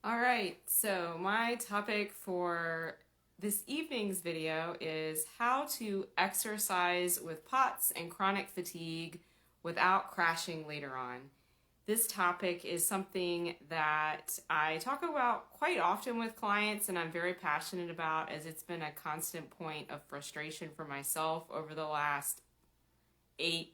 All right, so my topic for this evening's video is how to exercise with POTS and chronic fatigue without crashing later on. This topic is something that I talk about quite often with clients and I'm very passionate about, as it's been a constant point of frustration for myself over the last 8+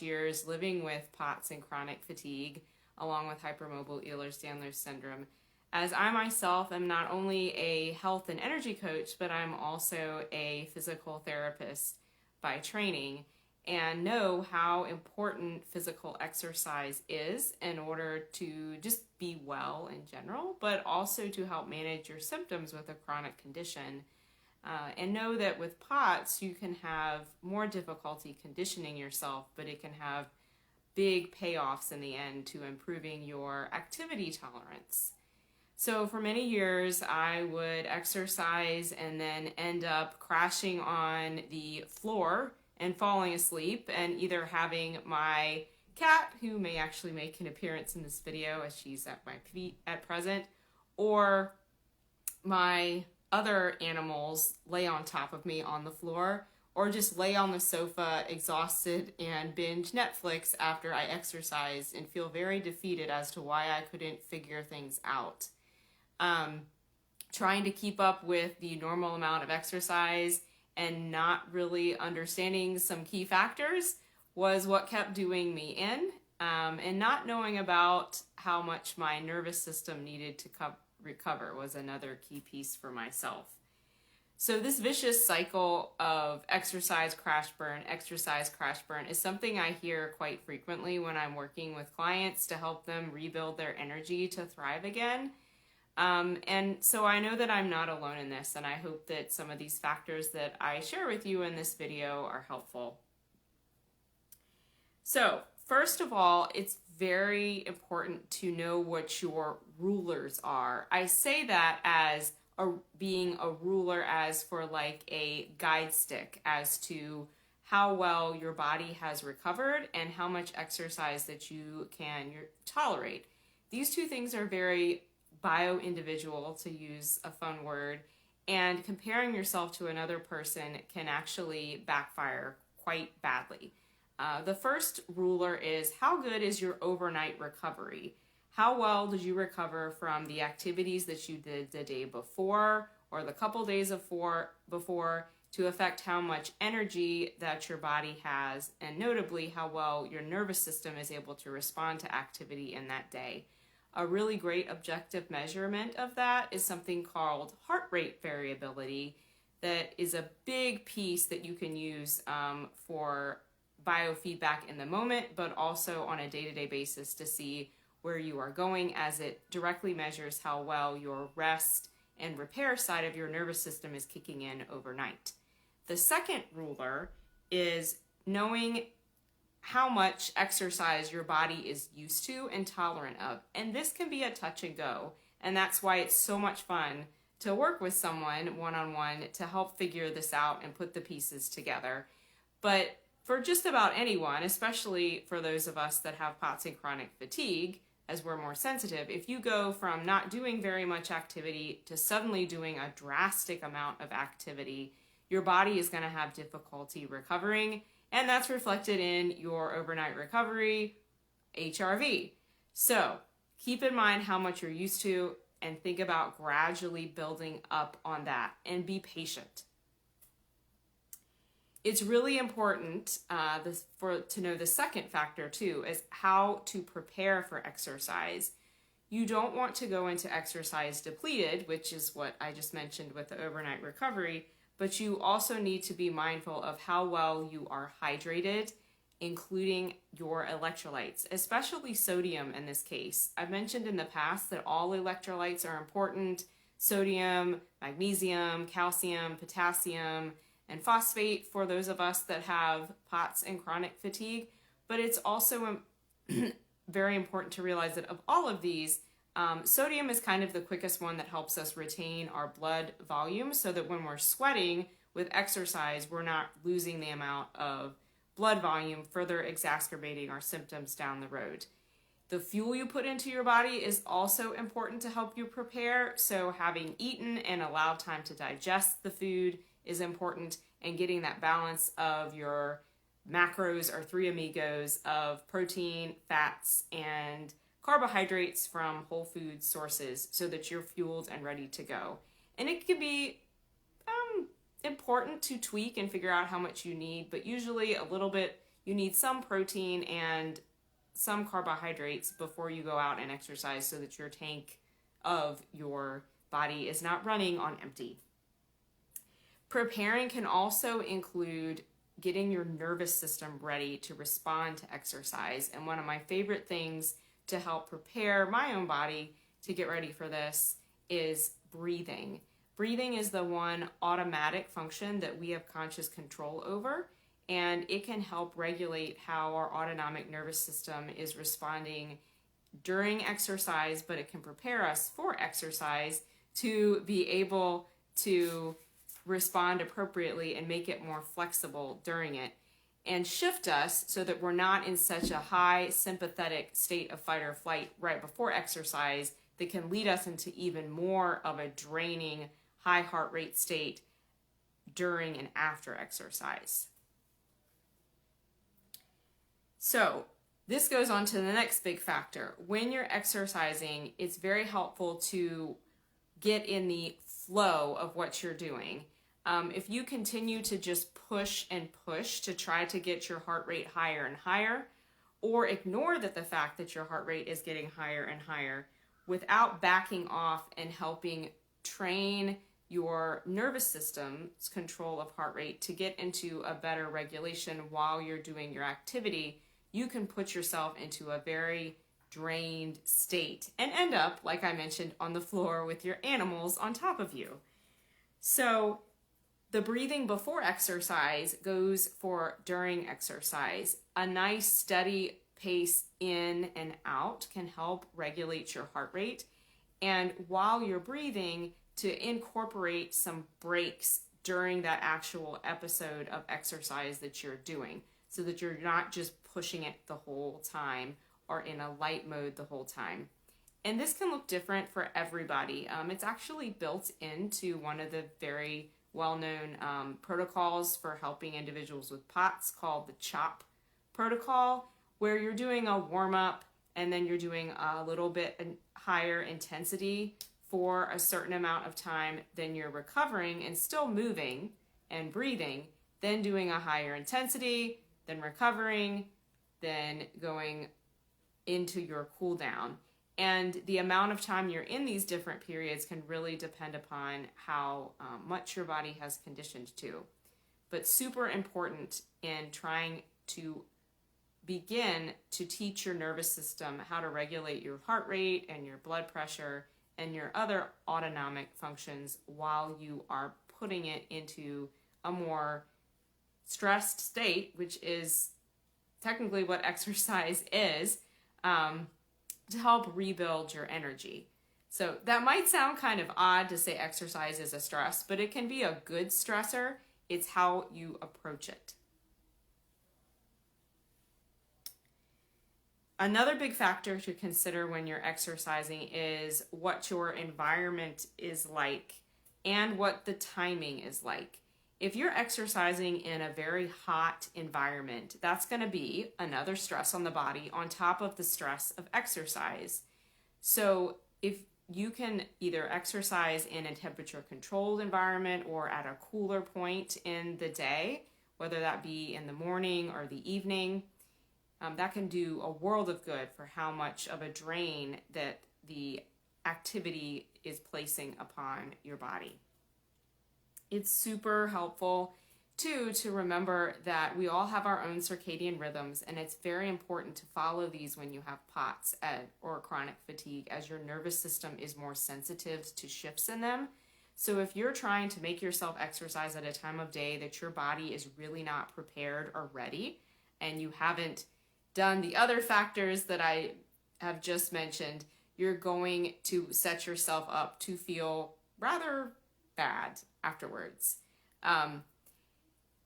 years living with POTS and chronic fatigue, along with hypermobile Ehlers-Danlos syndrome, as I myself am not only a health and energy coach, but I'm also a physical therapist by training, and know how important physical exercise is in order to just be well in general, but also to help manage your symptoms with a chronic condition. And know that with POTS, you can have more difficulty conditioning yourself, but it can have big payoffs in the end to improving your activity tolerance. So for many years, I would exercise and then end up crashing on the floor and falling asleep, and either having my cat, who may actually make an appearance in this video as she's at my feet at present, or my other animals lay on top of me on the floor, or just lay on the sofa exhausted and binge Netflix after I exercise and feel very defeated as to why I couldn't figure things out. Trying to keep up with the normal amount of exercise and not really understanding some key factors was what kept doing me in, and not knowing about how much my nervous system needed to recover was another key piece for myself. So this vicious cycle of exercise, crash, burn is something I hear quite frequently when I'm working with clients to help them rebuild their energy to thrive again. And so I know that I'm not alone in this, and I hope that some of these factors that I share with you in this video are helpful. So first of all, it's very important to know what your rulers are. I say that as being a ruler as for like a guide stick as to how well your body has recovered and how much exercise that you can tolerate. These two things are very bio-individual, to use a fun word, and comparing yourself to another person can actually backfire quite badly. The first ruler is, how good is your overnight recovery? How well did you recover from the activities that you did the day before or the couple days before to affect how much energy that your body has, and notably how well your nervous system is able to respond to activity in that day. A really great objective measurement of that is something called heart rate variability, that is a big piece that you can use for biofeedback in the moment, but also on a day-to-day basis to see where you are going, as it directly measures how well your rest and repair side of your nervous system is kicking in overnight. The second ruler is knowing how much exercise your body is used to and tolerant of. And this can be a touch and go. And that's why it's so much fun to work with someone one-on-one to help figure this out and put the pieces together. But for just about anyone, especially for those of us that have POTS and chronic fatigue, as we're more sensitive, if you go from not doing very much activity to suddenly doing a drastic amount of activity, your body is going to have difficulty recovering, and that's reflected in your overnight recovery, HRV. So keep in mind how much you're used to and think about gradually building up on that, and be patient. It's really important to know the second factor too, is how to prepare for exercise. You don't want to go into exercise depleted, which is what I just mentioned with the overnight recovery, but you also need to be mindful of how well you are hydrated, including your electrolytes, especially sodium in this case. I've mentioned in the past that all electrolytes are important: sodium, magnesium, calcium, potassium, and phosphate for those of us that have POTS and chronic fatigue. But it's also very important to realize that of all of these, sodium is kind of the quickest one that helps us retain our blood volume, so that when we're sweating with exercise, we're not losing the amount of blood volume, further exacerbating our symptoms down the road. The fuel you put into your body is also important to help you prepare. So having eaten and allowed time to digest the food is important, and getting that balance of your macros or three amigos of protein, fats, and carbohydrates from whole food sources so that you're fueled and ready to go. And it can be important to tweak and figure out how much you need, but usually a little bit, you need some protein and some carbohydrates before you go out and exercise so that your tank of your body is not running on empty. Preparing can also include getting your nervous system ready to respond to exercise. And one of my favorite things to help prepare my own body to get ready for this is breathing. Breathing is the one automatic function that we have conscious control over, and it can help regulate how our autonomic nervous system is responding during exercise, but it can prepare us for exercise to be able to respond appropriately and make it more flexible during it, and shift us so that we're not in such a high sympathetic state of fight or flight right before exercise that can lead us into even more of a draining high heart rate state during and after exercise. So this goes on to the next big factor. When you're exercising, it's very helpful to get in the flow of what you're doing. If you continue to just push and push to try to get your heart rate higher and higher, or ignore the fact that your heart rate is getting higher and higher without backing off and helping train your nervous system's control of heart rate to get into a better regulation while you're doing your activity, you can put yourself into a very drained state and end up, like I mentioned, on the floor with your animals on top of you. So the breathing before exercise goes for during exercise. A nice steady pace in and out can help regulate your heart rate. And while you're breathing, to incorporate some breaks during that actual episode of exercise that you're doing, so that you're not just pushing it the whole time or in a light mode the whole time. And this can look different for everybody. It's actually built into one of the very well-known protocols for helping individuals with POTS called the CHOP protocol, where you're doing a warm-up and then you're doing a little bit higher intensity for a certain amount of time, then you're recovering and still moving and breathing, then doing a higher intensity, then recovering, then going into your cool down. And the amount of time you're in these different periods can really depend upon how much your body has conditioned to. But super important in trying to begin to teach your nervous system how to regulate your heart rate and your blood pressure and your other autonomic functions while you are putting it into a more stressed state, which is technically what exercise is, to help rebuild your energy. So that might sound kind of odd to say exercise is a stress, but it can be a good stressor. It's how you approach it. Another big factor to consider when you're exercising is what your environment is like and what the timing is like. If you're exercising in a very hot environment, that's going to be another stress on the body on top of the stress of exercise. So if you can either exercise in a temperature controlled environment or at a cooler point in the day, whether that be in the morning or the evening, that can do a world of good for how much of a drain that the activity is placing upon your body. It's super helpful, too, to remember that we all have our own circadian rhythms, and it's very important to follow these when you have POTS or chronic fatigue, as your nervous system is more sensitive to shifts in them. So if you're trying to make yourself exercise at a time of day that your body is really not prepared or ready, and you haven't done the other factors that I have just mentioned, you're going to set yourself up to feel rather bad afterwards.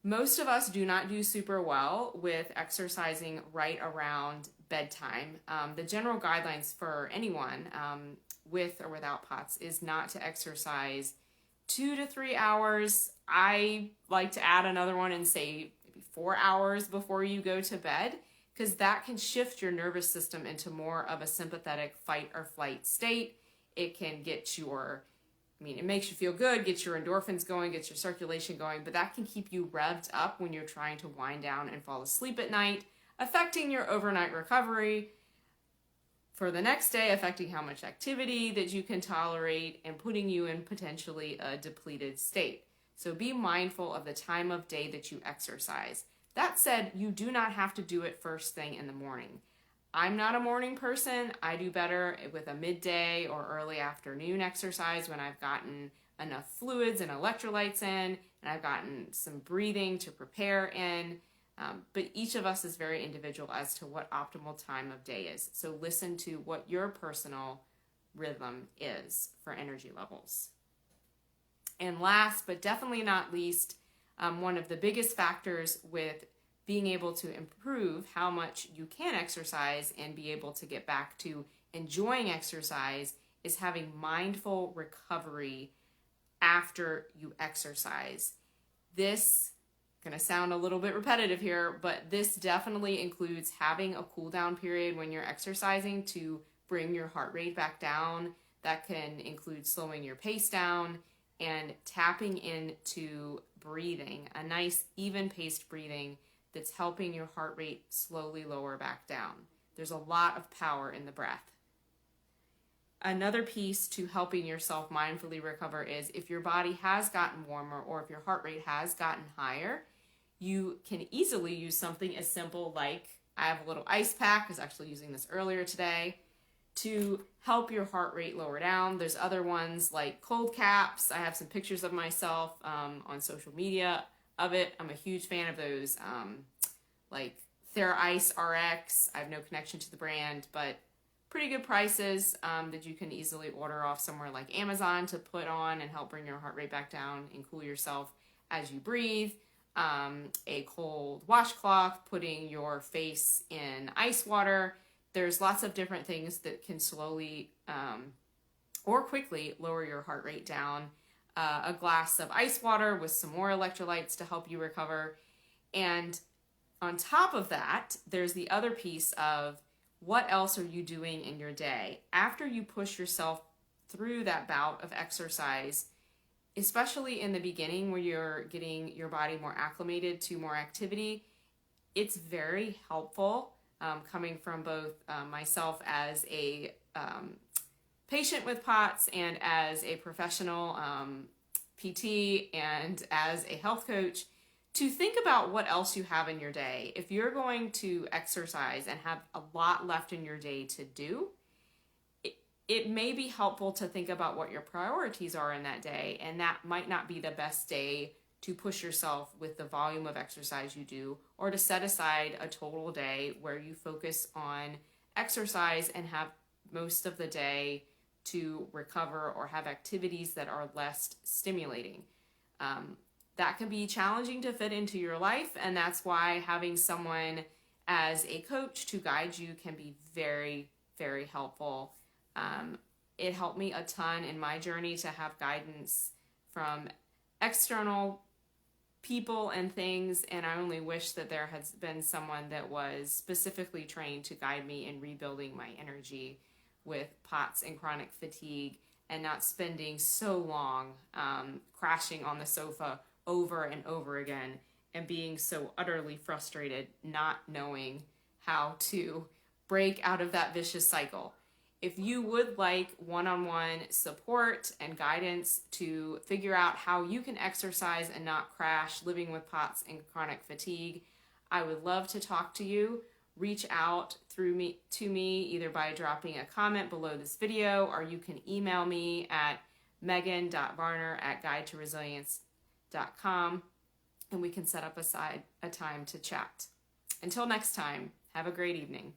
Most of us do not do super well with exercising right around bedtime. The general guidelines for anyone with or without POTS is not to exercise 2 to 3 hours. I like to add another one and say maybe 4 hours before you go to bed, because that can shift your nervous system into more of a sympathetic fight or flight state. It can get it makes you feel good, gets your endorphins going, gets your circulation going, but that can keep you revved up when you're trying to wind down and fall asleep at night, affecting your overnight recovery for the next day, affecting how much activity that you can tolerate, and putting you in potentially a depleted state. So be mindful of the time of day that you exercise. That said, you do not have to do it first thing in the morning. I'm not a morning person. I do better with a midday or early afternoon exercise when I've gotten enough fluids and electrolytes in, and I've gotten some breathing to prepare in. But each of us is very individual as to what optimal time of day is. So listen to what your personal rhythm is for energy levels. And last, but definitely not least, one of the biggest factors with being able to improve how much you can exercise and be able to get back to enjoying exercise is having mindful recovery after you exercise. This going to sound a little bit repetitive here, but this definitely includes having a cool down period when you're exercising to bring your heart rate back down. That can include slowing your pace down and tapping into breathing, a nice even paced breathing that's helping your heart rate slowly lower back down. There's a lot of power in the breath. Another piece to helping yourself mindfully recover is if your body has gotten warmer or if your heart rate has gotten higher, you can easily use something as simple like, I have a little ice pack, I was actually using this earlier today, to help your heart rate lower down. There's other ones like cold caps. I have some pictures of myself on social media of it. I'm a huge fan of those, like TheraIce RX. I have no connection to the brand, but pretty good prices that you can easily order off somewhere like Amazon to put on and help bring your heart rate back down and cool yourself as you breathe. A cold washcloth, putting your face in ice water. There's lots of different things that can slowly or quickly lower your heart rate down. A glass of ice water with some more electrolytes to help you recover. And on top of that, there's the other piece of what else are you doing in your day? After you push yourself through that bout of exercise, especially in the beginning where you're getting your body more acclimated to more activity, it's very helpful coming from both myself as a patient with POTS and as a professional PT and as a health coach, to think about what else you have in your day. If you're going to exercise and have a lot left in your day to do, it may be helpful to think about what your priorities are in that day, and that might not be the best day to push yourself with the volume of exercise you do, or to set aside a total day where you focus on exercise and have most of the day to recover or have activities that are less stimulating. That can be challenging to fit into your life, and that's why having someone as a coach to guide you can be very, very helpful. It helped me a ton in my journey to have guidance from external people and things, and I only wish that there has been someone that was specifically trained to guide me in rebuilding my energy with POTS and chronic fatigue, and not spending so long crashing on the sofa over and over again and being so utterly frustrated, not knowing how to break out of that vicious cycle. If you would like one-on-one support and guidance to figure out how you can exercise and not crash living with POTS and chronic fatigue, I would love to talk to you. Reach out to me either by dropping a comment below this video, or you can email me at megan.varner@guidetoresilience.com, and we can set up a time to chat. Until next time, have a great evening.